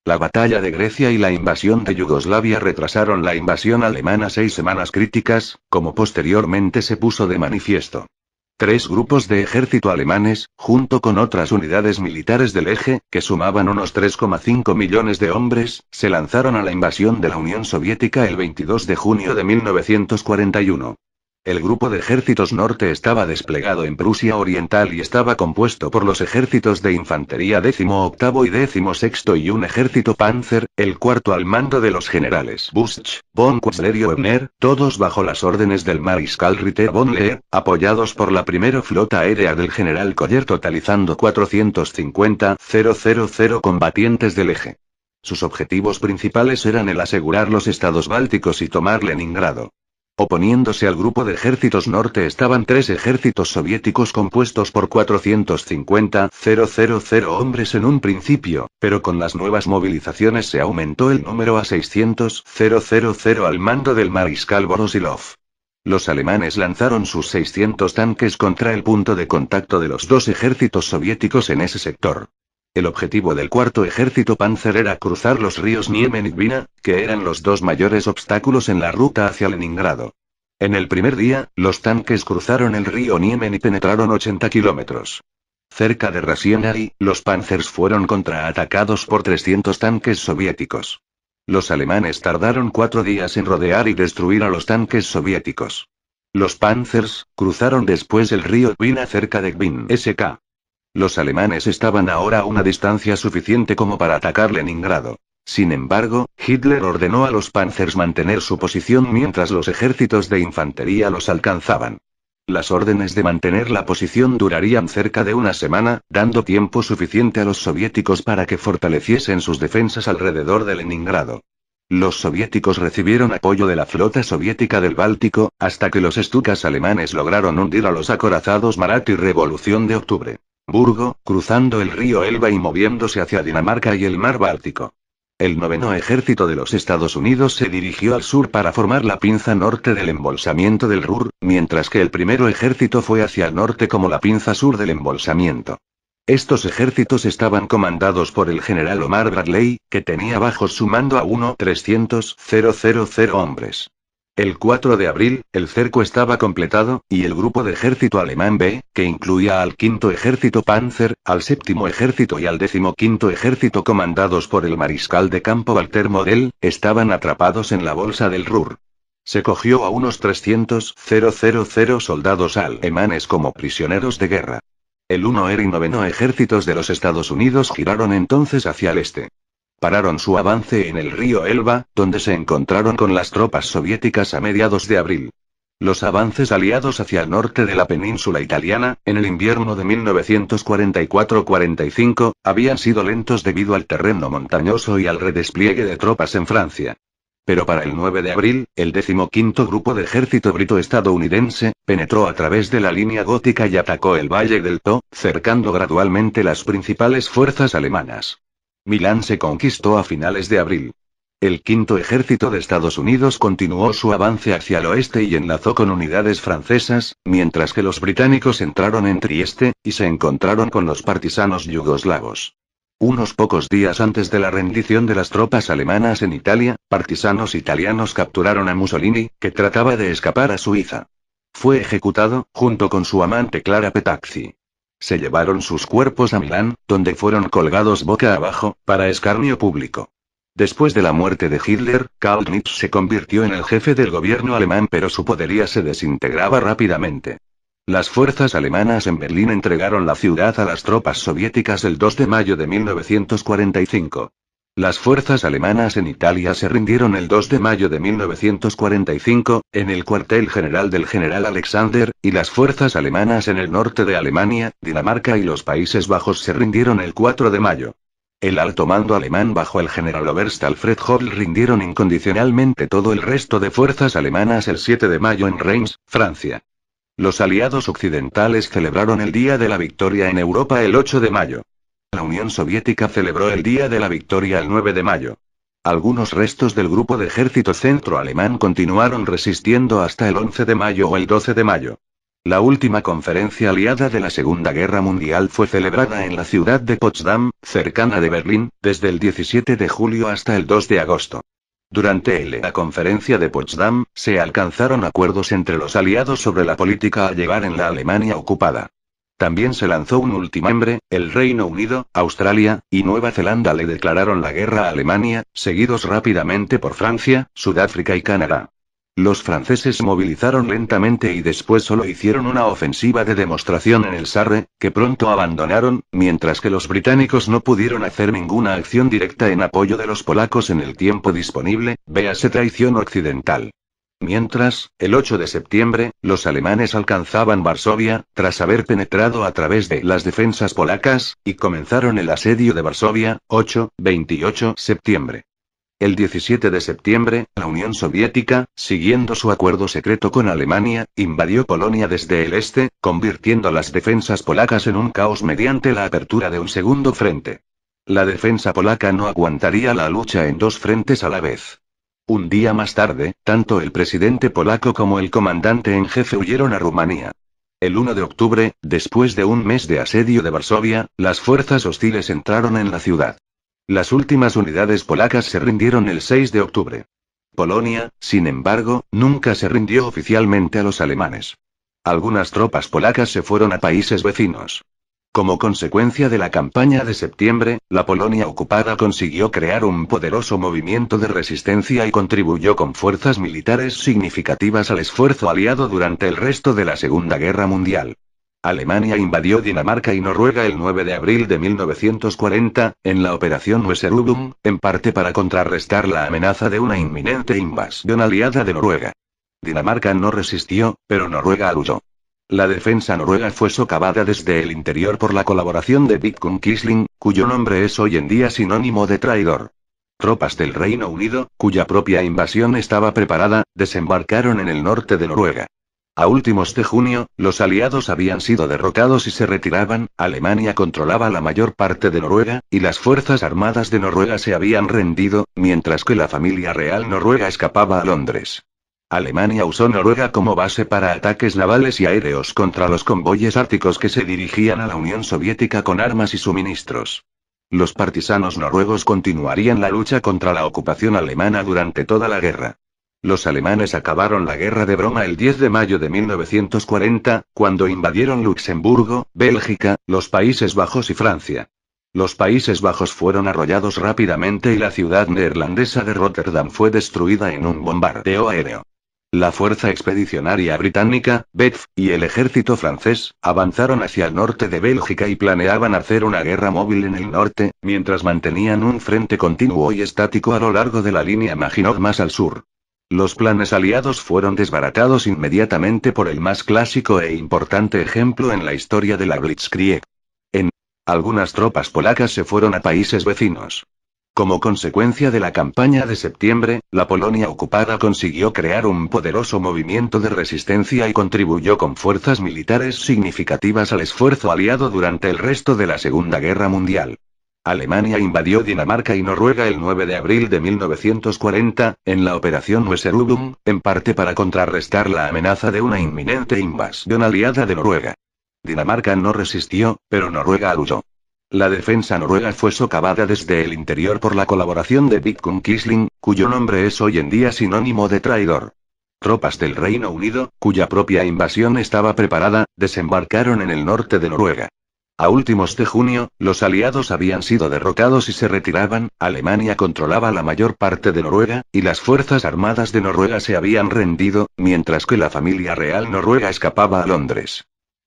La batalla de Grecia y la invasión de Yugoslavia retrasaron la invasión alemana 6 semanas críticas, como posteriormente se puso de manifiesto. 3 grupos de ejército alemanes, junto con otras unidades militares del eje, que sumaban unos 3,5 millones de hombres, se lanzaron a la invasión de la Unión Soviética el 22 de junio de 1941. El grupo de ejércitos norte estaba desplegado en Prusia Oriental y estaba compuesto por los ejércitos de infantería 18º y 16º y un ejército Panzer, el cuarto al mando de los generales Busch, von Quetzler y Webner, todos bajo las órdenes del mariscal Ritter von Lehr, apoyados por la primera flota aérea del general Coller totalizando 450.000 combatientes del eje. Sus objetivos principales eran el asegurar los estados bálticos y tomar Leningrado. Oponiéndose al grupo de ejércitos norte estaban 3 ejércitos soviéticos compuestos por 450.000 hombres en un principio, pero con las nuevas movilizaciones se aumentó el número a 600.000 al mando del mariscal Voroshilov. Los alemanes lanzaron sus 600 tanques contra el punto de contacto de los 2 ejércitos soviéticos en ese sector. El objetivo del cuarto ejército Panzer era cruzar los ríos Niemen y Dvina, que eran los 2 mayores obstáculos en la ruta hacia Leningrado. En el primer día, los tanques cruzaron el río Niemen y penetraron 80 kilómetros. Cerca de Rasienari, los Panzers fueron contraatacados por 300 tanques soviéticos. Los alemanes tardaron 4 días en rodear y destruir a los tanques soviéticos. Los Panzers cruzaron después el río Dwina cerca de Gvin-Sk. Los alemanes estaban ahora a una distancia suficiente como para atacar Leningrado. Sin embargo, Hitler ordenó a los Panzers mantener su posición mientras los ejércitos de infantería los alcanzaban. Las órdenes de mantener la posición durarían cerca de una semana, dando tiempo suficiente a los soviéticos para que fortaleciesen sus defensas alrededor de Leningrado. Los soviéticos recibieron apoyo de la flota soviética del Báltico, hasta que los Stukas alemanes lograron hundir a los acorazados Marat y Revolución de Octubre. Burgo, cruzando el río Elba y moviéndose hacia Dinamarca y el mar Báltico. El 9º Ejército de los Estados Unidos se dirigió al sur para formar la pinza norte del embolsamiento del Ruhr, mientras que el 1º Ejército fue hacia el norte como la pinza sur del embolsamiento. Estos ejércitos estaban comandados por el general Omar Bradley, que tenía bajo su mando a 300.000 hombres. El 4 de abril, el cerco estaba completado, y el grupo de ejército alemán B, que incluía al 5º Ejército Panzer, al 7º Ejército y al 15º Ejército comandados por el mariscal de campo Walter Model, estaban atrapados en la bolsa del Ruhr. Se cogió a unos 300.000 soldados alemanes como prisioneros de guerra. El 1er y 9º Ejércitos de los Estados Unidos giraron entonces hacia el este. Pararon su avance en el río Elba, donde se encontraron con las tropas soviéticas a mediados de abril. Los avances aliados hacia el norte de la península italiana, en el invierno de 1944-45, habían sido lentos debido al terreno montañoso y al redespliegue de tropas en Francia. Pero para el 9 de abril, el 15º Grupo de Ejército Brito-Estadounidense, penetró a través de la línea gótica y atacó el Valle del Po, cercando gradualmente las principales fuerzas alemanas. Milán se conquistó a finales de abril. El 5º Ejército de Estados Unidos continuó su avance hacia el oeste y enlazó con unidades francesas, mientras que los británicos entraron en Trieste, y se encontraron con los partisanos yugoslavos. Unos pocos días antes de la rendición de las tropas alemanas en Italia, partisanos italianos capturaron a Mussolini, que trataba de escapar a Suiza. Fue ejecutado, junto con su amante Clara Petacci. Se llevaron sus cuerpos a Milán, donde fueron colgados boca abajo, para escarnio público. Después de la muerte de Hitler, Karl Knipps se convirtió en el jefe del gobierno alemán, pero su poderío se desintegraba rápidamente. Las fuerzas alemanas en Berlín entregaron la ciudad a las tropas soviéticas el 2 de mayo de 1945. Las fuerzas alemanas en Italia se rindieron el 2 de mayo de 1945, en el cuartel general del general Alexander, y las fuerzas alemanas en el norte de Alemania, Dinamarca y los Países Bajos se rindieron el 4 de mayo. El alto mando alemán bajo el general Oberst Alfred Höll rindieron incondicionalmente todo el resto de fuerzas alemanas el 7 de mayo en Reims, Francia. Los aliados occidentales celebraron el Día de la Victoria en Europa el 8 de mayo. La Unión Soviética celebró el Día de la Victoria el 9 de mayo. Algunos restos del grupo de ejército centro alemán continuaron resistiendo hasta el 11 de mayo o el 12 de mayo. La última conferencia aliada de la Segunda Guerra Mundial fue celebrada en la ciudad de Potsdam, cercana de Berlín, desde el 17 de julio hasta el 2 de agosto. Durante la conferencia de Potsdam, se alcanzaron acuerdos entre los aliados sobre la política a llevar en la Alemania ocupada. También se lanzó un ultimátum: el Reino Unido, Australia, y Nueva Zelanda le declararon la guerra a Alemania, seguidos rápidamente por Francia, Sudáfrica y Canadá. Los franceses se movilizaron lentamente y después solo hicieron una ofensiva de demostración en el Sarre, que pronto abandonaron, mientras que los británicos no pudieron hacer ninguna acción directa en apoyo de los polacos en el tiempo disponible, véase traición occidental. Mientras, el 8 de septiembre, los alemanes alcanzaban Varsovia, tras haber penetrado a través de las defensas polacas, y comenzaron el asedio de Varsovia, 28 septiembre. El 17 de septiembre, la Unión Soviética, siguiendo su acuerdo secreto con Alemania, invadió Polonia desde el este, convirtiendo las defensas polacas en un caos mediante la apertura de un segundo frente. La defensa polaca no aguantaría la lucha en dos frentes a la vez. Un día más tarde, tanto el presidente polaco como el comandante en jefe huyeron a Rumanía. El 1 de octubre, después de un mes de asedio de Varsovia, las fuerzas hostiles entraron en la ciudad. Las últimas unidades polacas se rindieron el 6 de octubre. Polonia, sin embargo, nunca se rindió oficialmente a los alemanes. Algunas tropas polacas se fueron a países vecinos. Como consecuencia de la campaña de septiembre, la Polonia ocupada consiguió crear un poderoso movimiento de resistencia y contribuyó con fuerzas militares significativas al esfuerzo aliado durante el resto de la Segunda Guerra Mundial. Alemania invadió Dinamarca y Noruega el 9 de abril de 1940, en la Operación Weserübung, en parte para contrarrestar la amenaza de una inminente invasión aliada de Noruega. Dinamarca no resistió, pero Noruega huyó. La defensa noruega fue socavada desde el interior por la colaboración de Vidkun Quisling, cuyo nombre es hoy en día sinónimo de traidor. Tropas del Reino Unido, cuya propia invasión estaba preparada, desembarcaron en el norte de Noruega. A últimos de junio, los aliados habían sido derrotados y se retiraban, Alemania controlaba la mayor parte de Noruega, y las fuerzas armadas de Noruega se habían rendido, mientras que la familia real noruega escapaba a Londres. Alemania usó Noruega como base para ataques navales y aéreos contra los convoyes árticos que se dirigían a la Unión Soviética con armas y suministros. Los partisanos noruegos continuarían la lucha contra la ocupación alemana durante toda la guerra. Los alemanes acabaron la guerra de broma el 10 de mayo de 1940, cuando invadieron Luxemburgo, Bélgica, los Países Bajos y Francia. Los Países Bajos fueron arrollados rápidamente y la ciudad neerlandesa de Rotterdam fue destruida en un bombardeo aéreo. La Fuerza Expedicionaria Británica, BEF, y el ejército francés, avanzaron hacia el norte de Bélgica y planeaban hacer una guerra móvil en el norte, mientras mantenían un frente continuo y estático a lo largo de la línea Maginot más al sur. Los planes aliados fueron desbaratados inmediatamente por el más clásico e importante ejemplo en la historia de la Blitzkrieg. Algunas tropas polacas se fueron a países vecinos. Como consecuencia de la campaña de septiembre, la Polonia ocupada consiguió crear un poderoso movimiento de resistencia y contribuyó con fuerzas militares significativas al esfuerzo aliado durante el resto de la Segunda Guerra Mundial. Alemania invadió Dinamarca y Noruega el 9 de abril de 1940, en la Operación Weserübung, en parte para contrarrestar la amenaza de una inminente invasión aliada de Noruega. Dinamarca no resistió, pero Noruega huyó. La defensa noruega fue socavada desde el interior por la colaboración de Vidkun Quisling, cuyo nombre es hoy en día sinónimo de traidor. Tropas del Reino Unido, cuya propia invasión estaba preparada, desembarcaron en el norte de Noruega. A últimos de junio, los aliados habían sido derrotados y se retiraban, Alemania controlaba la mayor parte de Noruega, y las fuerzas armadas de Noruega se habían rendido, mientras que la familia real noruega escapaba a Londres.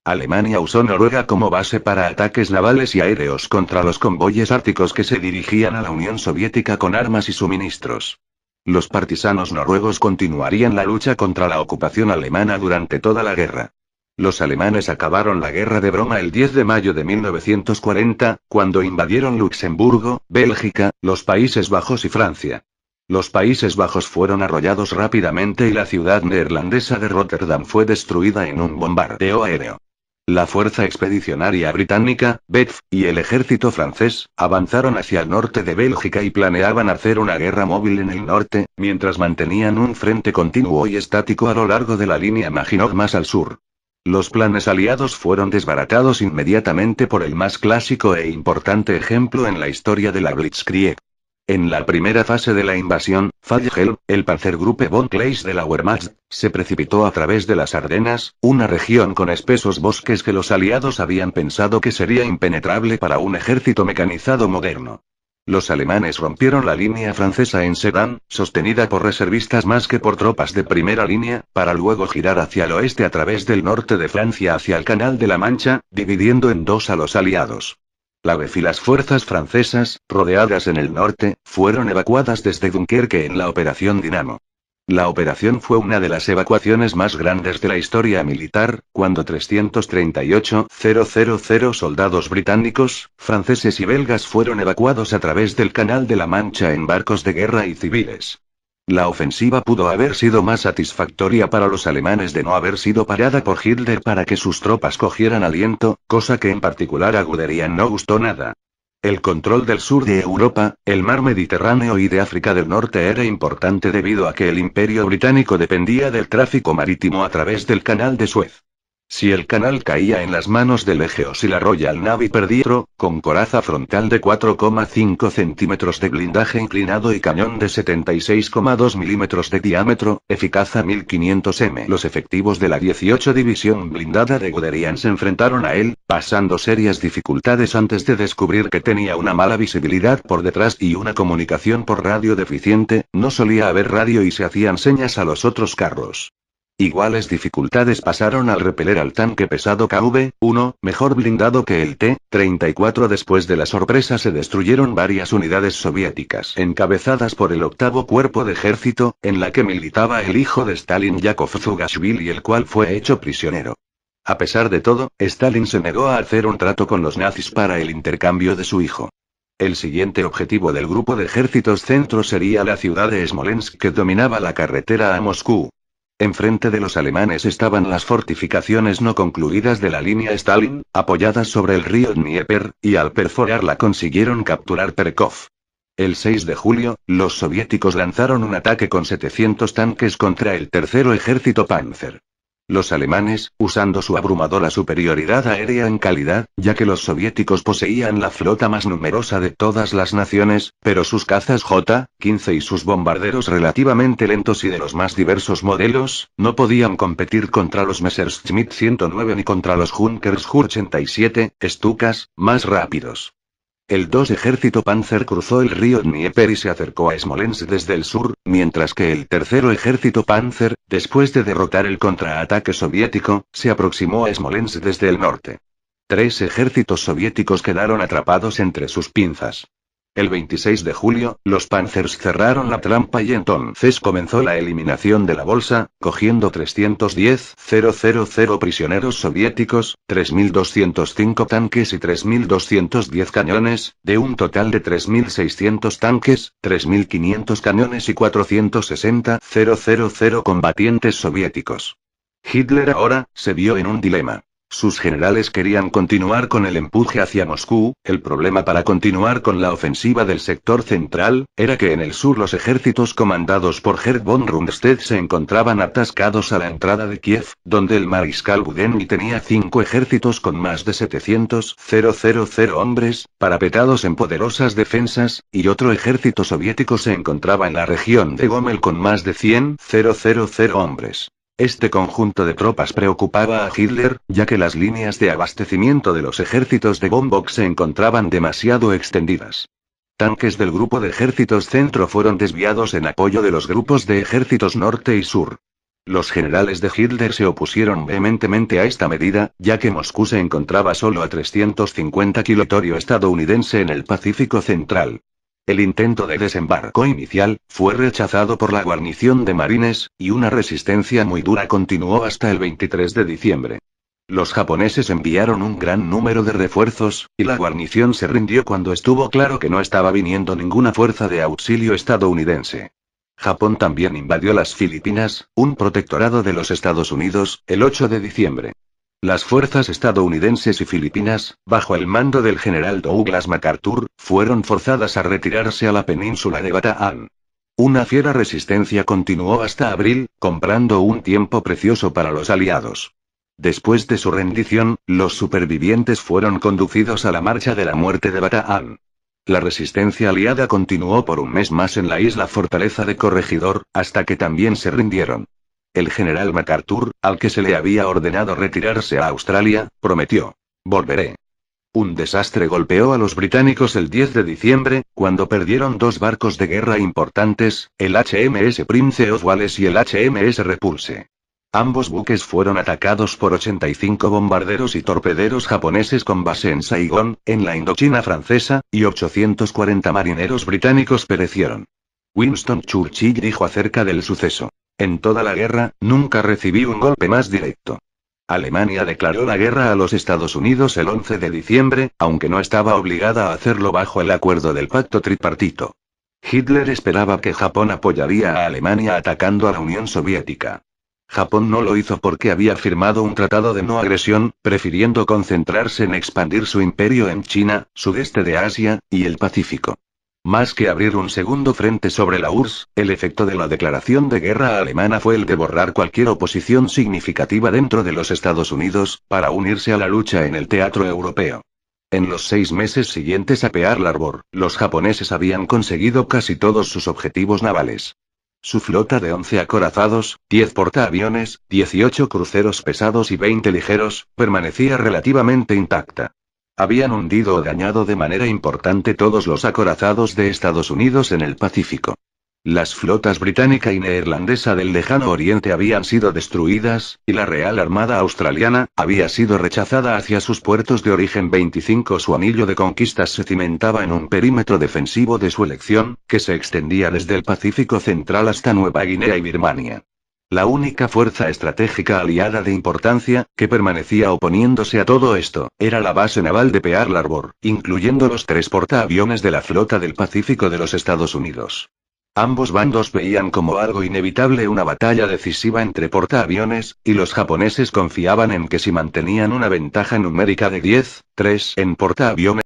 Alemania usó Noruega como base para ataques navales y aéreos contra los convoyes árticos que se dirigían a la Unión Soviética con armas y suministros. Los partisanos noruegos continuarían la lucha contra la ocupación alemana durante toda la guerra. Los alemanes acabaron la guerra de broma el 10 de mayo de 1940, cuando invadieron Luxemburgo, Bélgica, los Países Bajos y Francia. Los Países Bajos fueron arrollados rápidamente y la ciudad neerlandesa de Rotterdam fue destruida en un bombardeo aéreo. La Fuerza Expedicionaria Británica, BEF, y el ejército francés, avanzaron hacia el norte de Bélgica y planeaban hacer una guerra móvil en el norte, mientras mantenían un frente continuo y estático a lo largo de la línea Maginot más al sur. Los planes aliados fueron desbaratados inmediatamente por el más clásico e importante ejemplo en la historia de la Blitzkrieg. En la primera fase de la invasión, Fallgel, el Panzergruppe von Kleist de la Wehrmacht, se precipitó a través de las Ardenas, una región con espesos bosques que los aliados habían pensado que sería impenetrable para un ejército mecanizado moderno. Los alemanes rompieron la línea francesa en Sedan, sostenida por reservistas más que por tropas de primera línea, para luego girar hacia el oeste a través del norte de Francia hacia el Canal de la Mancha, dividiendo en dos a los aliados. La BEF y las fuerzas francesas, rodeadas en el norte, fueron evacuadas desde Dunkerque en la Operación Dinamo. La operación fue una de las evacuaciones más grandes de la historia militar, cuando 338.000 soldados británicos, franceses y belgas fueron evacuados a través del Canal de la Mancha en barcos de guerra y civiles. La ofensiva pudo haber sido más satisfactoria para los alemanes de no haber sido parada por Hitler para que sus tropas cogieran aliento, cosa que en particular a Guderian no gustó nada. El control del sur de Europa, el mar Mediterráneo y de África del Norte era importante debido a que el Imperio Británico dependía del tráfico marítimo a través del Canal de Suez. Si el canal caía en las manos del eje o si la Royal Navy perdía otro, con coraza frontal de 4,5 centímetros de blindaje inclinado y cañón de 76,2 milímetros de diámetro, eficaz a 1500 m. Los efectivos de la 18 División Blindada de Guderian se enfrentaron a él, pasando serias dificultades antes de descubrir que tenía una mala visibilidad por detrás y una comunicación por radio deficiente, no solía haber radio y se hacían señas a los otros carros. Iguales dificultades pasaron al repeler al tanque pesado KV-1, mejor blindado que el T-34. Después de la sorpresa se destruyeron varias unidades soviéticas encabezadas por el octavo cuerpo de ejército, en la que militaba el hijo de Stalin Yakov Zugashvili, el cual fue hecho prisionero. A pesar de todo, Stalin se negó a hacer un trato con los nazis para el intercambio de su hijo. El siguiente objetivo del grupo de ejércitos centro sería la ciudad de Smolensk, que dominaba la carretera a Moscú. Enfrente de los alemanes estaban las fortificaciones no concluidas de la línea Stalin, apoyadas sobre el río Dnieper, y al perforarla consiguieron capturar Perkov. El 6 de julio, los soviéticos lanzaron un ataque con 700 tanques contra el tercero ejército Panzer. Los alemanes, usando su abrumadora superioridad aérea en calidad, ya que los soviéticos poseían la flota más numerosa de todas las naciones, pero sus cazas J-15 y sus bombarderos relativamente lentos y de los más diversos modelos, no podían competir contra los Messerschmitt 109 ni contra los Junkers Ju-87, Stukas, más rápidos. El 2 ejército Panzer cruzó el río Dnieper y se acercó a Smolensk desde el sur, mientras que el tercero ejército Panzer, después de derrotar el contraataque soviético, se aproximó a Smolensk desde el norte. 3 ejércitos soviéticos quedaron atrapados entre sus pinzas. El 26 de julio, los Panzers cerraron la trampa y entonces comenzó la eliminación de la bolsa, cogiendo 310.000 prisioneros soviéticos, 3.205 tanques y 3.210 cañones, de un total de 3.600 tanques, 3.500 cañones y 460.000 combatientes soviéticos. Hitler ahora se vio en un dilema. Sus generales querían continuar con el empuje hacia Moscú. El problema para continuar con la ofensiva del sector central, era que en el sur los ejércitos comandados por Gerd von Rundstedt se encontraban atascados a la entrada de Kiev, donde el mariscal Budenny tenía 5 ejércitos con más de 700.000 hombres, parapetados en poderosas defensas, y otro ejército soviético se encontraba en la región de Gomel con más de 100.000 hombres. Este conjunto de tropas preocupaba a Hitler, ya que las líneas de abastecimiento de los ejércitos de von Bock se encontraban demasiado extendidas. Tanques del grupo de ejércitos centro fueron desviados en apoyo de los grupos de ejércitos norte y sur. Los generales de Hitler se opusieron vehementemente a esta medida, ya que Moscú se encontraba solo a 350 km estadounidense en el Pacífico Central. El intento de desembarco inicial fue rechazado por la guarnición de marines, y una resistencia muy dura continuó hasta el 23 de diciembre. Los japoneses enviaron un gran número de refuerzos, y la guarnición se rindió cuando estuvo claro que no estaba viniendo ninguna fuerza de auxilio estadounidense. Japón también invadió las Filipinas, un protectorado de los Estados Unidos, el 8 de diciembre. Las fuerzas estadounidenses y filipinas, bajo el mando del general Douglas MacArthur, fueron forzadas a retirarse a la península de Bataan. Una fiera resistencia continuó hasta abril, comprando un tiempo precioso para los aliados. Después de su rendición, los supervivientes fueron conducidos a la marcha de la muerte de Bataan. La resistencia aliada continuó por un mes más en la isla fortaleza de Corregidor, hasta que también se rindieron. El general MacArthur, al que se le había ordenado retirarse a Australia, prometió: «Volveré». Un desastre golpeó a los británicos el 10 de diciembre, cuando perdieron 2 barcos de guerra importantes, el HMS Prince of Wales y el HMS Repulse. Ambos buques fueron atacados por 85 bombarderos y torpederos japoneses con base en Saigón, en la Indochina francesa, y 840 marineros británicos perecieron. Winston Churchill dijo acerca del suceso: «En toda la guerra, nunca recibí un golpe más directo». Alemania declaró la guerra a los Estados Unidos el 11 de diciembre, aunque no estaba obligada a hacerlo bajo el acuerdo del pacto tripartito. Hitler esperaba que Japón apoyaría a Alemania atacando a la Unión Soviética. Japón no lo hizo porque había firmado un tratado de no agresión, prefiriendo concentrarse en expandir su imperio en China, sudeste de Asia, y el Pacífico. Más que abrir un segundo frente sobre la URSS, el efecto de la declaración de guerra alemana fue el de borrar cualquier oposición significativa dentro de los Estados Unidos, para unirse a la lucha en el teatro europeo. En los 6 meses siguientes a Pearl Harbor, los japoneses habían conseguido casi todos sus objetivos navales. Su flota de 11 acorazados, 10 portaaviones, 18 cruceros pesados y 20 ligeros, permanecía relativamente intacta. Habían hundido o dañado de manera importante todos los acorazados de Estados Unidos en el Pacífico. Las flotas británica y neerlandesa del lejano oriente habían sido destruidas, y la Real Armada Australiana había sido rechazada hacia sus puertos de origen 25. Su anillo de conquistas se cimentaba en un perímetro defensivo de su elección, que se extendía desde el Pacífico Central hasta Nueva Guinea y Birmania. La única fuerza estratégica aliada de importancia, que permanecía oponiéndose a todo esto, era la base naval de Pearl Harbor, incluyendo los 3 portaaviones de la flota del Pacífico de los Estados Unidos. Ambos bandos veían como algo inevitable una batalla decisiva entre portaaviones, y los japoneses confiaban en que si mantenían una ventaja numérica de 10-3 en portaaviones,